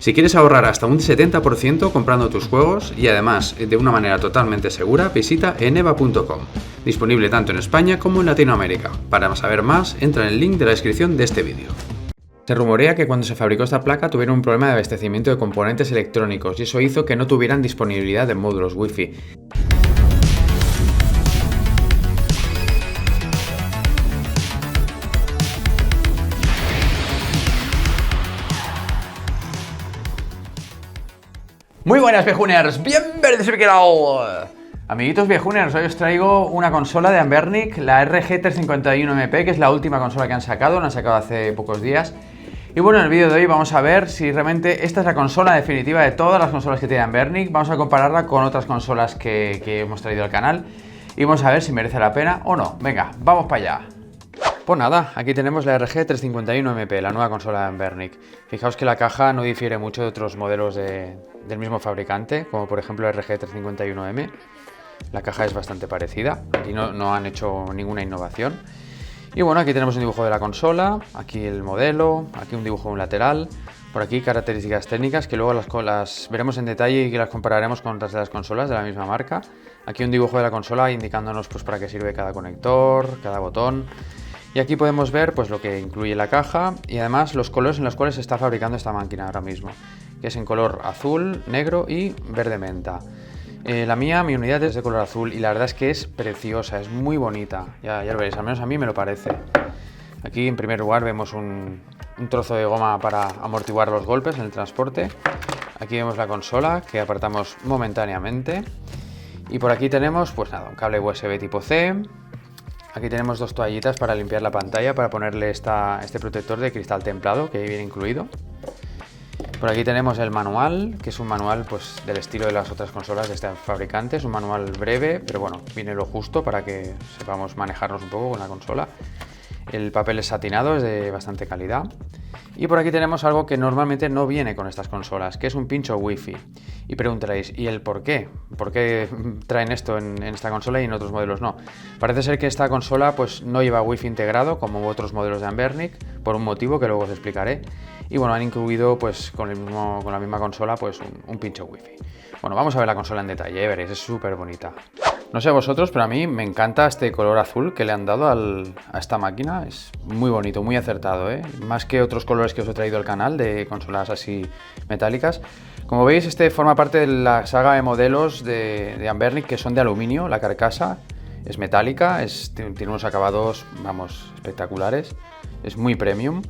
Si quieres ahorrar hasta un 70% comprando tus juegos y además de una manera totalmente segura, visita eneba.com, disponible tanto en España como en Latinoamérica. Para saber más, entra en el link de la descripción de este vídeo. Se rumorea que cuando se fabricó esta placa tuvieron un problema de abastecimiento de componentes electrónicos y eso hizo que no tuvieran disponibilidad de módulos Wi-Fi. Muy buenas viejuners, bienvenidos a mi canal. Amiguitos viejuners, hoy os traigo una consola de Anbernic, la RG351MP, que es la última consola que han sacado, la han sacado hace pocos días. Y bueno, en el vídeo de hoy vamos a ver si realmente esta es la consola definitiva de todas las consolas que tiene Anbernic. Vamos a compararla con otras consolas que hemos traído al canal y vamos a ver si merece la pena o no. Venga, vamos para allá. Pues nada, aquí tenemos la RG351MP, la nueva consola de Anbernic. Fijaos que la caja no difiere mucho de otros modelos del mismo fabricante, como por ejemplo la RG351M. La caja es bastante parecida, aquí no han hecho ninguna innovación. Y bueno, aquí tenemos un dibujo de la consola, aquí el modelo, aquí un dibujo de un lateral, por aquí características técnicas que luego las veremos en detalle y que las compararemos con otras de las consolas de la misma marca. Aquí un dibujo de la consola indicándonos pues para qué sirve cada conector, cada botón. Y aquí podemos ver pues lo que incluye la caja y además los colores en los cuales se está fabricando esta máquina ahora mismo, que es en color azul, negro y verde menta. Mi unidad es de color azul y la verdad es que es preciosa, es muy bonita, ya lo veréis, al menos a mí me lo parece. Aquí en primer lugar vemos un trozo de goma para amortiguar los golpes en el transporte. Aquí vemos la consola que apartamos momentáneamente y por aquí tenemos pues nada, un cable USB tipo C. Aquí tenemos dos toallitas para limpiar la pantalla, para ponerle este protector de cristal templado que viene incluido. Por aquí tenemos el manual, que es un manual pues, del estilo de las otras consolas de este fabricante. Es un manual breve, pero bueno, viene lo justo para que sepamos manejarnos un poco con la consola. El papel es satinado, es de bastante calidad. Y por aquí tenemos algo que normalmente no viene con estas consolas, que es un pincho Wi-Fi. Y preguntaréis, ¿y el por qué? ¿Por qué traen esto en esta consola y en otros modelos no? Parece ser que esta consola pues, no lleva Wi-Fi integrado, como otros modelos de Anbernic, por un motivo que luego os explicaré. Y bueno, han incluido pues, con la misma consola pues, un pincho Wi-Fi. Bueno, vamos a ver la consola en detalle, veréis, es súper bonita. No sé vosotros, pero a mí me encanta este color azul que le han dado a esta máquina. Es muy bonito, muy acertado, ¿eh? Más que otros colores que os he traído al canal de consolas así metálicas. Como veis, este forma parte de la saga de modelos de Anbernic que son de aluminio. La carcasa es metálica, tiene unos acabados, vamos, espectaculares. Es muy premium.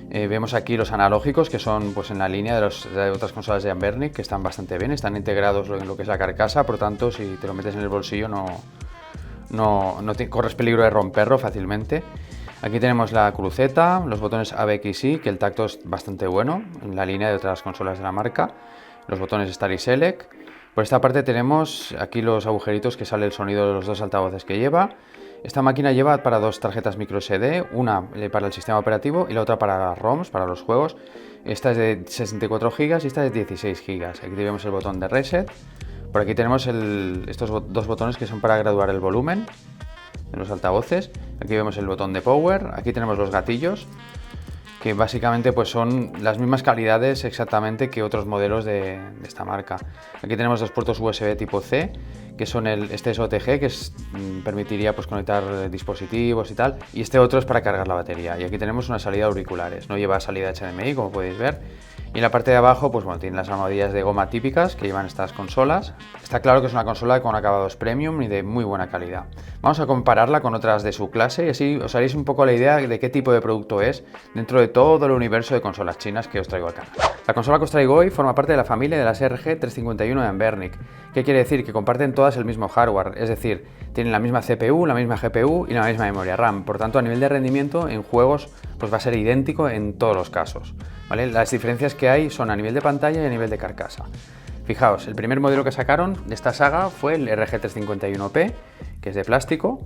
Vemos aquí los analógicos que son pues, en la línea de otras consolas de Anbernic que están bastante bien, están integrados en lo que es la carcasa, por tanto si te lo metes en el bolsillo no corres peligro de romperlo fácilmente. Aquí tenemos la cruceta, los botones A, B, X, Y, que el tacto es bastante bueno en la línea de otras consolas de la marca, los botones Start y Select. Por esta parte tenemos aquí los agujeritos que sale el sonido de los dos altavoces que lleva. Esta máquina lleva para dos tarjetas micro SD, una para el sistema operativo y la otra para las ROMs, para los juegos. Esta es de 64 GB y esta es de 16 GB. Aquí tenemos el botón de reset. Por aquí tenemos estos dos botones que son para graduar el volumen de los altavoces. Aquí vemos el botón de power. Aquí tenemos los gatillos, que básicamente pues son las mismas calidades exactamente que otros modelos de esta marca. Aquí tenemos dos puertos USB tipo C, que son este es OTG, que permitiría pues, conectar dispositivos y tal, y este otro es para cargar la batería. Y aquí tenemos una salida de auriculares, no lleva salida HDMI como podéis ver. Y en la parte de abajo pues bueno, tiene las almohadillas de goma típicas que llevan estas consolas. Está claro que es una consola con acabados premium y de muy buena calidad. Vamos a compararla con otras de su clase y así os haréis un poco la idea de qué tipo de producto es dentro de todo el universo de consolas chinas que os traigo al canal. La consola que os traigo hoy forma parte de la familia de las RG351 de Anbernic. ¿Qué quiere decir? Que comparten todas el mismo hardware, es decir, tienen la misma CPU, la misma GPU y la misma memoria RAM. Por tanto, a nivel de rendimiento en juegos pues va a ser idéntico en todos los casos, ¿vale? Las diferencias que hay son a nivel de pantalla y a nivel de carcasa. Fijaos, el primer modelo que sacaron de esta saga fue el RG351P, que es de plástico.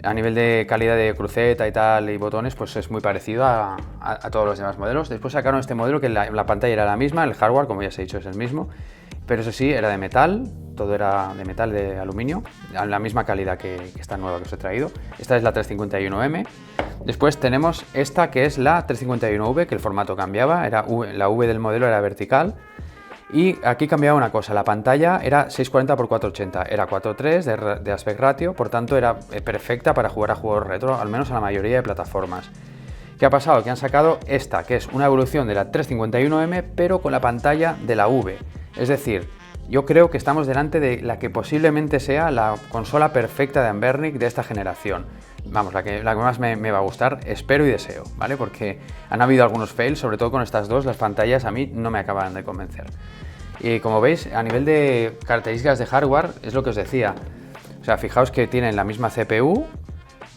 A nivel de calidad de cruceta y tal y botones, pues es muy parecido a todos los demás modelos. Después sacaron este modelo que la pantalla era la misma, el hardware, como ya os he dicho, es el mismo, pero eso sí, era de metal, todo era de metal, de aluminio, a la misma calidad que esta nueva que os he traído. Esta es la 351M. Después tenemos esta que es la 351V, que el formato cambiaba, la V del modelo era vertical. Y aquí cambiaba una cosa, la pantalla era 640x480, era 4:3 de aspect ratio, por tanto era perfecta para jugar a juegos retro, al menos a la mayoría de plataformas. ¿Qué ha pasado? Que han sacado esta, que es una evolución de la 351M, pero con la pantalla de la V. Es decir, yo creo que estamos delante de la que posiblemente sea la consola perfecta de Anbernic de esta generación. Vamos, la que más me va a gustar, espero y deseo, ¿vale? Porque han habido algunos fails, sobre todo con estas dos, las pantallas a mí no me acaban de convencer. Y como veis, a nivel de características de hardware, es lo que os decía. O sea, fijaos que tienen la misma CPU,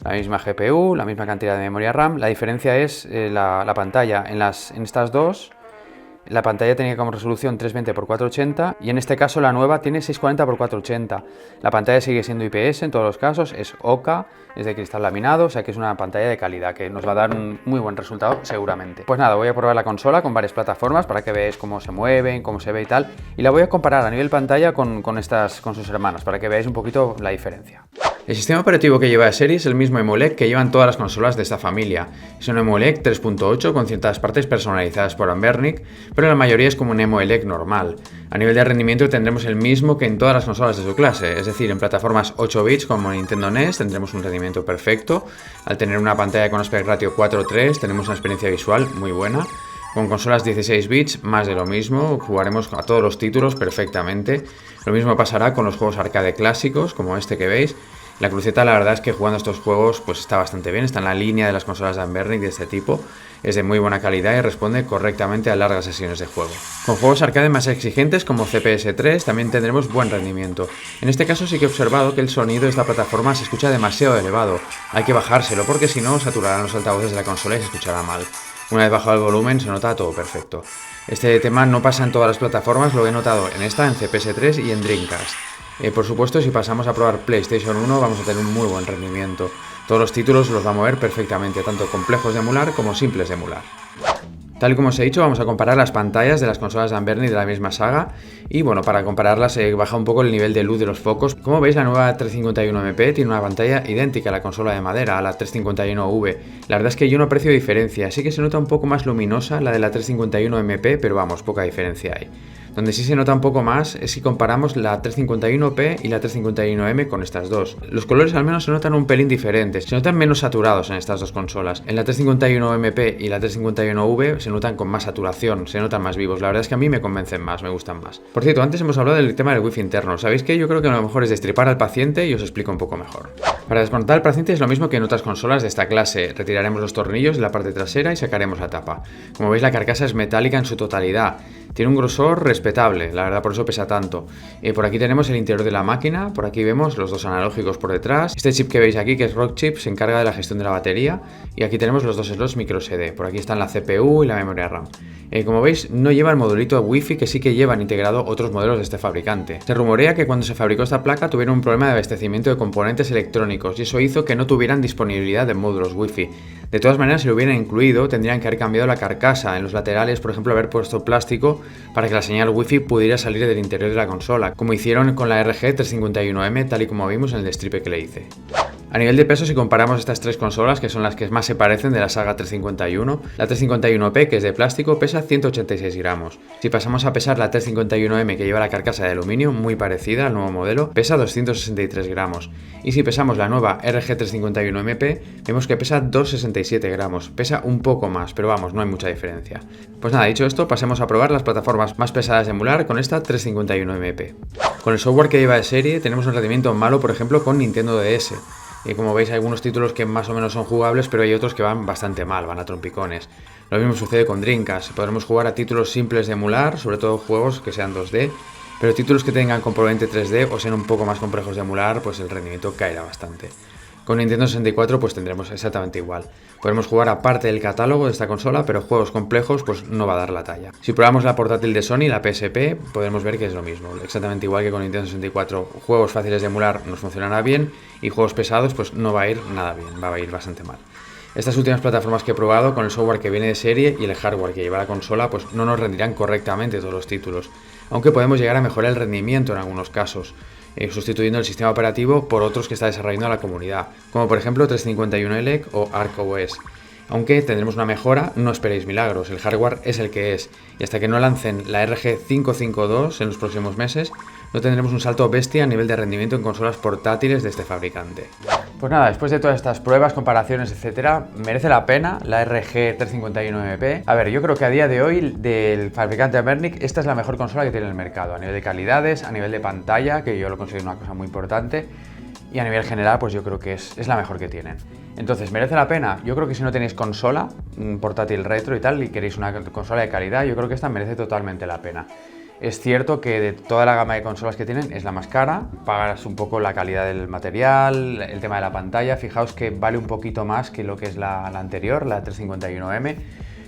la misma GPU, la misma cantidad de memoria RAM. La diferencia es la pantalla. En estas dos, la pantalla tenía como resolución 320x480 y en este caso la nueva tiene 640x480. La pantalla sigue siendo IPS en todos los casos, es OCA, es de cristal laminado, o sea que es una pantalla de calidad que nos va a dar un muy buen resultado seguramente. Pues nada, voy a probar la consola con varias plataformas para que veáis cómo se mueven, cómo se ve y tal, y la voy a comparar a nivel pantalla con sus hermanas para que veáis un poquito la diferencia. El sistema operativo que lleva de serie es el mismo Emulec que llevan todas las consolas de esta familia. Es un Emulec 3.8 con ciertas partes personalizadas por Anbernic, pero la mayoría es como un Emulec normal. A nivel de rendimiento tendremos el mismo que en todas las consolas de su clase, es decir, en plataformas 8 bits como Nintendo NES tendremos un rendimiento perfecto. Al tener una pantalla con aspect ratio 4:3 tenemos una experiencia visual muy buena. Con consolas 16 bits, más de lo mismo, jugaremos a todos los títulos perfectamente. Lo mismo pasará con los juegos arcade clásicos, como este que veis. La cruceta, la verdad es que jugando estos juegos pues está bastante bien, está en la línea de las consolas de Anbernic de este tipo, es de muy buena calidad y responde correctamente a largas sesiones de juego. Con juegos arcade más exigentes como CPS3 también tendremos buen rendimiento. En este caso sí que he observado que el sonido de esta plataforma se escucha demasiado elevado, hay que bajárselo porque si no saturarán los altavoces de la consola y se escuchará mal. Una vez bajado el volumen se nota todo perfecto. Este tema no pasa en todas las plataformas, lo he notado en esta, en CPS3 y en Dreamcast. Por supuesto, si pasamos a probar PlayStation 1 vamos a tener un muy buen rendimiento. Todos los títulos los va a mover perfectamente, tanto complejos de emular como simples de emular. Tal y como os he dicho, vamos a comparar las pantallas de las consolas de Anbernic de la misma saga y bueno, para compararlas baja un poco el nivel de luz de los focos. Como veis, la nueva 351MP tiene una pantalla idéntica a la consola de madera, a la 351V. La verdad es que yo no aprecio diferencia, sí que se nota un poco más luminosa la de la 351MP, pero vamos, poca diferencia hay. Donde sí se nota un poco más es si comparamos la 351P y la 351M con estas dos. Los colores al menos se notan un pelín diferentes, se notan menos saturados en estas dos consolas. En la 351MP y la 351V se notan con más saturación, se notan más vivos. La verdad es que a mí me convencen más, me gustan más. Por cierto, antes hemos hablado del tema del wifi interno. ¿Sabéis qué? Yo creo que lo mejor es destripar al paciente y os explico un poco mejor. Para desconectar al paciente es lo mismo que en otras consolas de esta clase. Retiraremos los tornillos de la parte trasera y sacaremos la tapa. Como veis, la carcasa es metálica en su totalidad. Tiene un grosor respetable, la verdad por eso pesa tanto. Por aquí tenemos el interior de la máquina, por aquí vemos los dos analógicos por detrás. Este chip que veis aquí, que es Rockchip, se encarga de la gestión de la batería. Y aquí tenemos los dos slots microSD, por aquí están la CPU y la memoria RAM. Como veis, no lleva el modulito Wi-Fi que sí que llevan integrado otros modelos de este fabricante. Se rumorea que cuando se fabricó esta placa tuvieron un problema de abastecimiento de componentes electrónicos y eso hizo que no tuvieran disponibilidad de módulos Wi-Fi. De todas maneras, si lo hubieran incluido, tendrían que haber cambiado la carcasa. En los laterales, por ejemplo, haber puesto plástico para que la señal Wi-Fi pudiera salir del interior de la consola, como hicieron con la RG351M, tal y como vimos en el destripe que le hice. A nivel de peso, si comparamos estas tres consolas, que son las que más se parecen de la saga 351, la 351P, que es de plástico, pesa 186 gramos. Si pasamos a pesar la 351M, que lleva la carcasa de aluminio, muy parecida al nuevo modelo, pesa 263 gramos. Y si pesamos la nueva RG351MP, vemos que pesa 267 gramos. Pesa un poco más, pero vamos, no hay mucha diferencia. Pues nada, dicho esto, pasemos a probar las plataformas más pesadas de emular con esta 351MP. Con el software que lleva de serie, tenemos un rendimiento malo, por ejemplo, con Nintendo DS. Y como veis hay algunos títulos que más o menos son jugables, pero hay otros que van bastante mal, van a trompicones. Lo mismo sucede con Dreamcast, podremos jugar a títulos simples de emular, sobre todo juegos que sean 2D, pero títulos que tengan componente 3D o sean un poco más complejos de emular, pues el rendimiento caerá bastante. Con Nintendo 64 pues tendremos exactamente igual. Podremos jugar aparte del catálogo de esta consola, pero juegos complejos pues no va a dar la talla. Si probamos la portátil de Sony, la PSP, podremos ver que es lo mismo. Exactamente igual que con Nintendo 64. Juegos fáciles de emular nos funcionará bien y juegos pesados pues no va a ir nada bien, va a ir bastante mal. Estas últimas plataformas que he probado, con el software que viene de serie y el hardware que lleva la consola, pues no nos rendirán correctamente todos los títulos, aunque podemos llegar a mejorar el rendimiento en algunos casos. sustituyendo el sistema operativo por otros que está desarrollando la comunidad, como por ejemplo 351 ELEC o ArcOS. Aunque tendremos una mejora, no esperéis milagros, el hardware es el que es, y hasta que no lancen la RG 552 en los próximos meses, no tendremos un salto bestia a nivel de rendimiento en consolas portátiles de este fabricante. Pues nada, después de todas estas pruebas, comparaciones, etcétera, merece la pena la RG 351MP. A ver, yo creo que a día de hoy, del fabricante Anbernic, esta es la mejor consola que tiene en el mercado, a nivel de calidades, a nivel de pantalla, que yo lo considero una cosa muy importante, y a nivel general, pues yo creo que es la mejor que tienen. Entonces, ¿merece la pena? Yo creo que si no tenéis consola, portátil retro y tal, y queréis una consola de calidad, yo creo que esta merece totalmente la pena. Es cierto que de toda la gama de consolas que tienen es la más cara, pagas un poco la calidad del material, el tema de la pantalla, fijaos que vale un poquito más que lo que es la anterior, la 351M.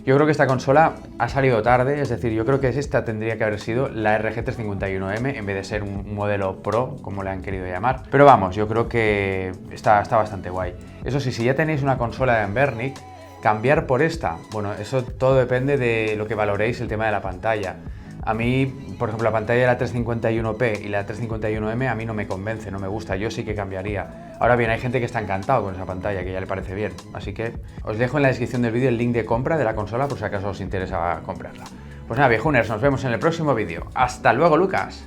Yo creo que esta consola ha salido tarde, es decir, yo creo que esta tendría que haber sido la RG 351M en vez de ser un modelo Pro, como le han querido llamar. Pero vamos, yo creo que está bastante guay. Eso sí, si ya tenéis una consola de Anbernic, cambiar por esta, bueno, eso todo depende de lo que valoréis el tema de la pantalla. A mí, por ejemplo, la pantalla de la 351P y la 351M a mí no me convence, no me gusta, yo sí que cambiaría. Ahora bien, hay gente que está encantado con esa pantalla, que ya le parece bien, así que os dejo en la descripción del vídeo el link de compra de la consola por si acaso os interesa comprarla. Pues nada, viejuners, nos vemos en el próximo vídeo. ¡Hasta luego, Lucas!